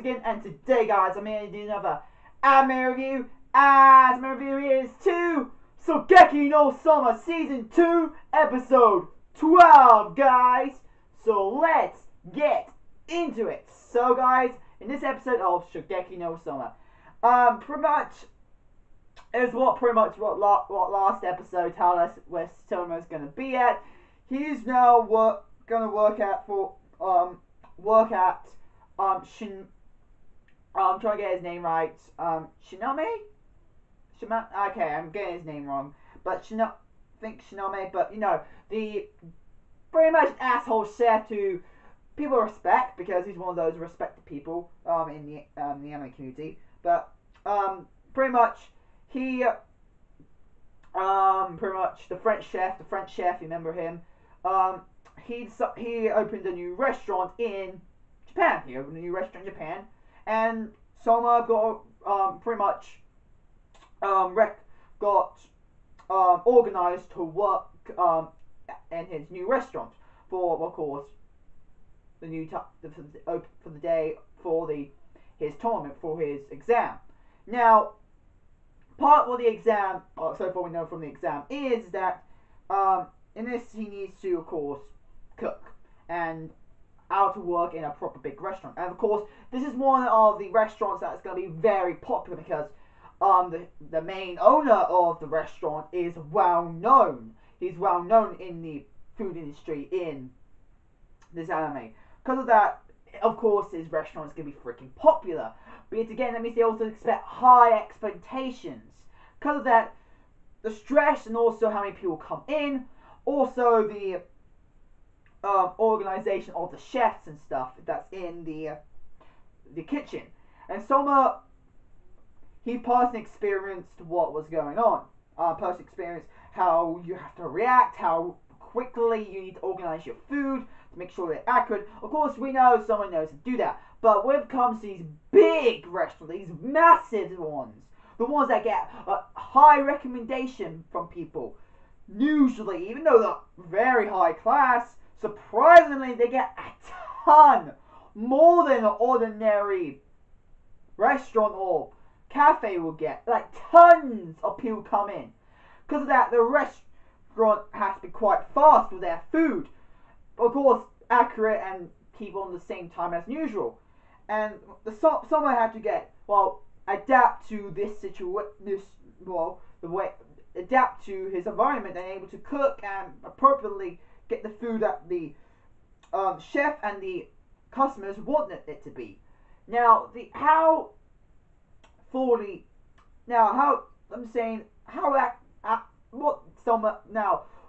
again, and today, guys, I'm here to do another anime review, and my review is to Shokugeki no Soma Season 2, Episode 12, guys. So let's get into it. So, guys, in this episode of Shokugeki no Soma, pretty much last episode told us where Soma's gonna be at. He's now gonna work at I'm trying to get his name right. Shiname? Okay, I'm getting his name wrong. But Shiname, but you know, the pretty much asshole chef who people respect because he's one of those respected people in the anime community. But pretty much he the French chef, you remember him? He opened a new restaurant in Japan. He opened a new restaurant in Japan, and Soma got pretty much organized to work in his new restaurant for, of course, the new for the day for his tournament for his exam. Now, part of the exam, so far we know from the exam, is that in this he needs to, of course, cook and how to work in a proper big restaurant. And of course, this is one of the restaurants that's going to be very popular because the main owner of the restaurant is well known. He's well known in the food industry in this anime. Because of that, of course, his restaurant is going to be freaking popular. But yet again, that means they also expect high expectations. Because of that, the stress and also how many people come in, also the organization of the chefs and stuff that's in the kitchen. And Soma, he personally experienced what was going on. Personally experienced how you have to react, how quickly you need to organize your food to make sure they're accurate. Of course, we know someone knows to do that. But when it comes to these big restaurants, these massive ones, the ones that get a high recommendation from people, usually, even though they're very high class, surprisingly, they get a ton more than an ordinary restaurant or cafe will get. Like, tons of people come in. Because of that, the restaurant has to be quite fast with their food. Of course, accurate and keep on the same time as usual. And someone had to adapt to this situation, adapt to his environment and able to cook and appropriately get the food that the chef and the customers wanted it to be. Now,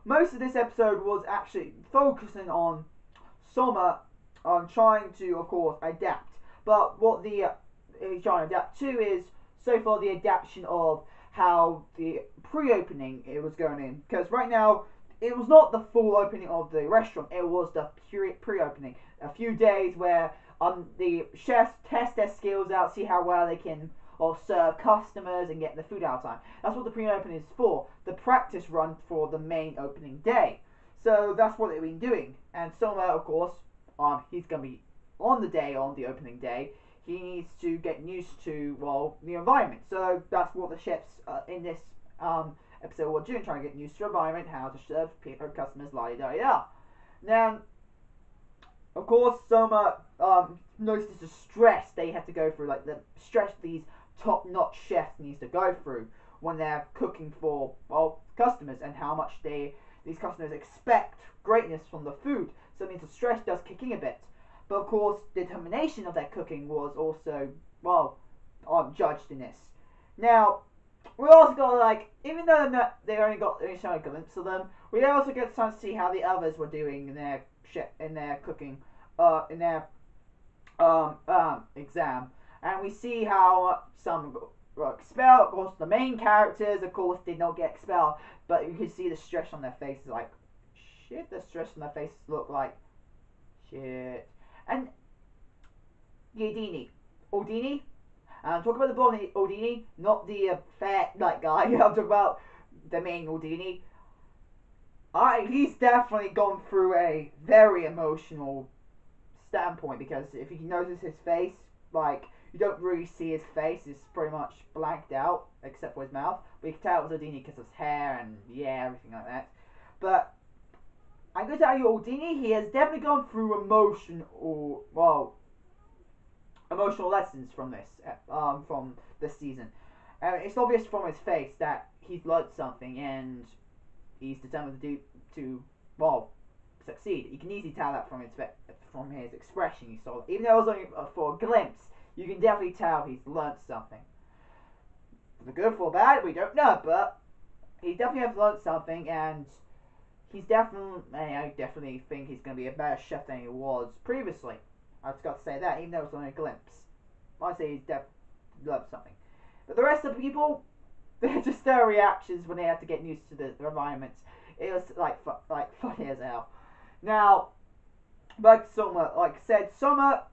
most of this episode was actually focusing on Soma on trying to, of course, adapt. But what he's trying to adapt to is so far the adaptation of how the pre-opening it was going in. Because right now, it was not the full opening of the restaurant, it was the pre-opening. A few days where the chefs test their skills out, see how well they can serve customers and get the food out of time. That's what the pre-opening is for, the practice run for the main opening day. So that's what they've been doing. And Soma, of course, he's going to be on the opening day, he needs to get used to, the environment. So that's what the chefs in this episode were doing, trying to get used to the environment, how to serve customers, la-di-da-da. Now, of course, Soma notices the stress they have to go through, like the stress these top-notch chefs needs to go through when they're cooking for, customers, and how much these customers expect greatness from the food. So it means the stress does kick in a bit. But of course, the determination of their cooking was also, judged in this. Now, we also got, even though they only shown a glimpse of them, we also get a chance to see how the others were doing in their cooking, in their exam. And we see how some were expelled. Of course, the main characters, of course, did not get expelled, but you can see the stress on their faces, like, shit, the stress on their faces look like, shit. And Odini, I'm talking about the blonde Odini, not the fat guy. I'm talking about the main Odini. He's definitely gone through a very emotional standpoint, because if you notice his face, like, you don't really see his face. It's pretty much blanked out, except for his mouth. But you can tell it was Aldini because of his hair and, yeah, everything like that. But I'm going to tell you, Aldini, he has definitely gone through emotional lessons from this season. It's obvious from his face that he's learned something and he's determined to succeed. You can easily tell that from his expression. You saw, even though it was only for a glimpse, you can definitely tell he's learned something. For the good, for the bad, we don't know, but he definitely has learned something, and he's I definitely think he's going to be a better chef than he was previously. I've got to say that, even though it was only a glimpse. I say he's definitely learned something. But the rest of the people, just their reactions when they had to get used to the environments, it was like funny as hell. Now, like Soma, like I said, Soma,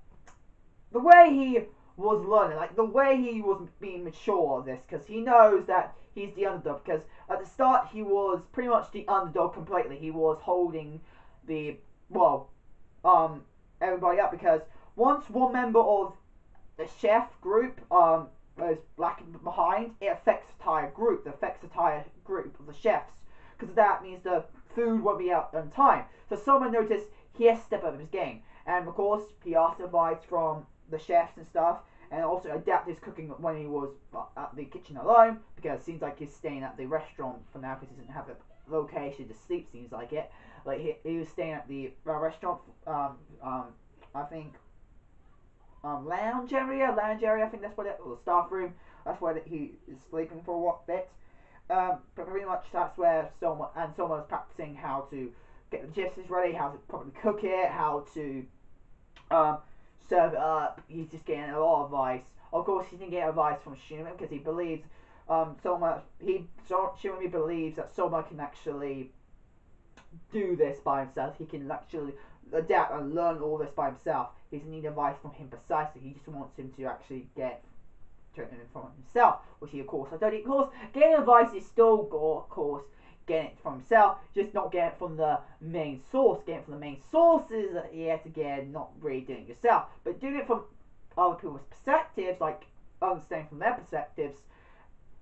the way he was learning, like the way he was being mature of this, because he knows that he's the underdog. Because at the start he was pretty much the underdog completely. He was holding the everybody up, because once one member of the chef group is lacking behind, it affects the entire group. It affects the entire group of the chefs, because that means the food won't be out on time. So someone noticed he has to step up his game, and of course he asked advice from the chefs and stuff, and also adapt his cooking when he was at the kitchen alone, because it seems like he's staying at the restaurant for now because he doesn't have a location to sleep. Seems like it. Like he was staying at the restaurant. I think lounge area. I think that's what it, or staff room. That's where he is sleeping for a bit. But pretty much that's where Soma was practicing how to get the dishes ready, how to properly cook it, how to serve it up. He's just getting a lot of advice. Of course, he didn't get advice from Shinami because he believes Shinami believes that Soma can actually do this by himself. He can actually adapt and learn all this by himself. He doesn't need advice from him precisely. He just wants him to actually get it from himself, which he of course I don't. Of course, getting advice is still of course getting it from himself, just not getting it from the main source. Getting it from the main source is yet again not really doing it yourself, but doing it from other people's perspectives, like understanding from their perspectives.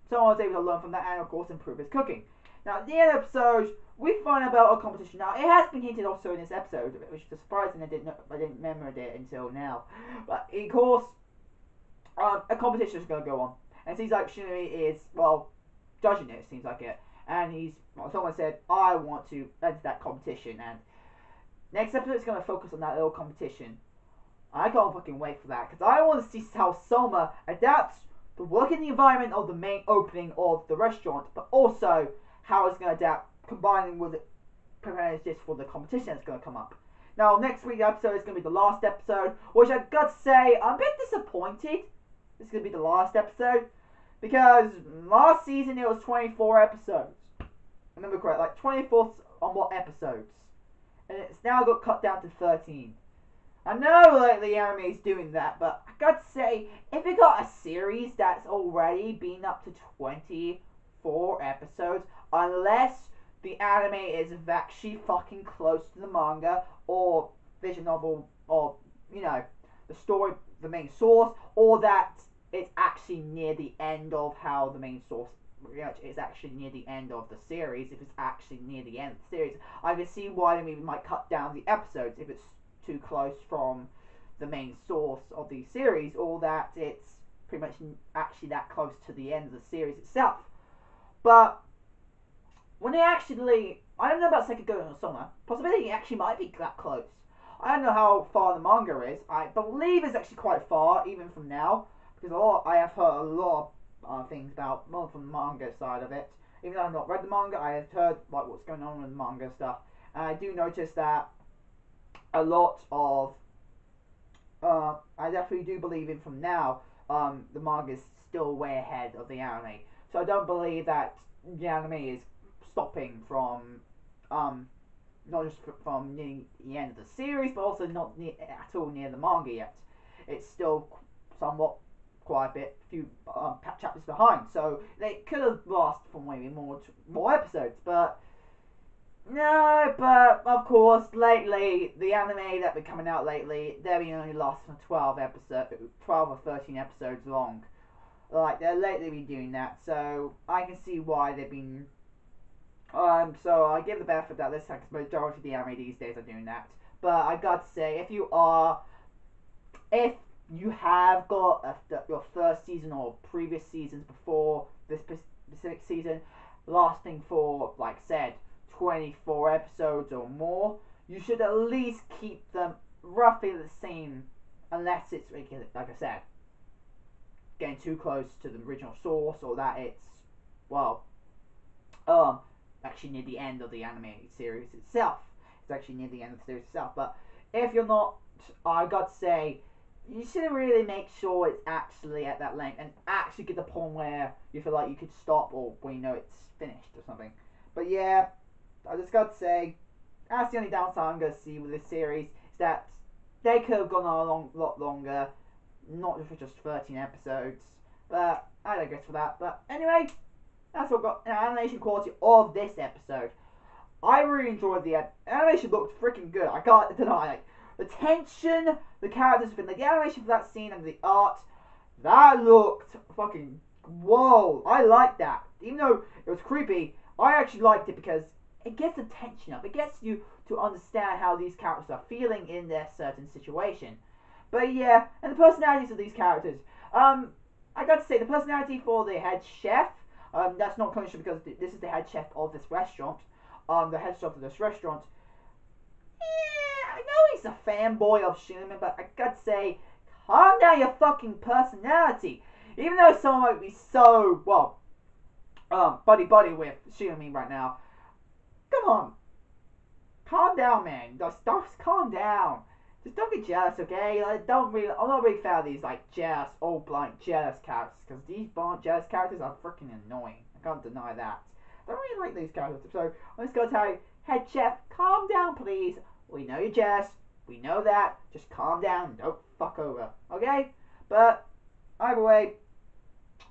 Someone was able to learn from that and of course improve his cooking. Now at the end of the episode, we find out about a competition. Now it has been hinted also in this episode, which is surprising. I didn't remember it until now. But of course, a competition is going to go on, and it seems like Shinami is judging it. Seems like it, and someone said, "I want to enter that competition." And next episode is going to focus on that little competition. I can't fucking wait for that, because I want to see how Soma adapts to work in the environment of the main opening of the restaurant, but also how it's going to adapt, combining with it, preparing just for the competition that's going to come up. Now, next week's episode is going to be the last episode, which I've got to say, I'm a bit disappointed. This is going to be the last episode, because last season it was 24 episodes. I remember correct, like 24 on what episodes, and it's now got cut down to 13. I know like the anime is doing that, but I got to say, if it got a series that's already been up to 24 episodes, unless the anime is actually fucking close to the manga or visual novel, or the story, the main source, or that it's actually near the end of how the main source is actually near the end of the series. If it's actually near the end of the series, I can see why they maybe might cut down the episodes if it's too close from the main source of the series, or that it's pretty much actually that close to the end of the series itself. But when they actually, I don't know about Sekigō no Soma, possibility it actually might be that close. I don't know how far the manga is. I believe it's actually quite far, even from now, because I have heard a lot of things about more from the manga side of it. Even though I've not read the manga, I have heard like what's going on with the manga stuff, and I do notice that a lot of I definitely do believe in from now the manga is still way ahead of the anime, so I don't believe that the anime is stopping from not just from near the end of the series, but also not at all near the manga yet. It's still somewhat quite a bit, few chapters behind, so they could have lasted for maybe more episodes. But No, but of course, lately the anime that been coming out lately, they've been only last for 12 or 13 episodes long. Like they're lately been doing that, so I can see why they've been. So I give the benefit that this because majority of the anime these days are doing that. But I got to say, if you have got your first season or previous seasons before this specific season lasting for, like said, 24 episodes or more, you should at least keep them roughly the same, unless it's, like I said, getting too close to the original source, or that it's, well, actually near the end of the anime series itself. It's actually near the end of the series itself. But if you're not, I got to say, you should really make sure it's actually at that length and actually get the point where you feel like you could stop or when you know it's finished or something. But yeah, I just got to say, that's the only downside I'm going to see with this series, is that they could have gone on a lot longer, not for just 13 episodes. But I digress for that. But anyway, that's what got animation quality of this episode. I really enjoyed the animation. Looked freaking good. I can't deny. Like the tension, the characters, the animation for that scene and the art, that looked fucking whoa. I liked that. Even though it was creepy, I actually liked it because it gets the tension up. It gets you to understand how these characters are feeling in their certain situation. But yeah, and the personalities of these characters. I got to say the personality for the head chef. That's not conscious because this is the head chef of this restaurant. The head chef of this restaurant. Yeah, I know he's a fanboy of Schumann, but I gotta say, calm down your fucking personality. Even though someone might be so, well, buddy with Schumann right now. Come on. Calm down, man. Just calm down. Just don't be jealous, okay? Like, I'm not a big fan of these, like, jealous, jealous characters, because these jealous characters are freaking annoying. I can't deny that. I don't really like these characters, so I'm just gonna tell you, head chef, calm down, please. We know you're jealous. We know that. Just calm down. Don't fuck over, okay? But, either way,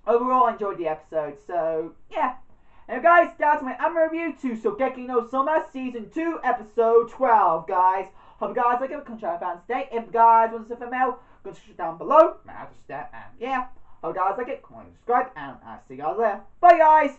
overall, I enjoyed the episode, so, yeah. And guys, that's my anime review to Shokeki no Soma Season 2, Episode 12, guys. Hope you guys like it. Come try fans today. If you guys want to see for mail, go to down below. And yeah. Hope you guys like it. Come on, subscribe, and I'll see you guys later. Bye, guys.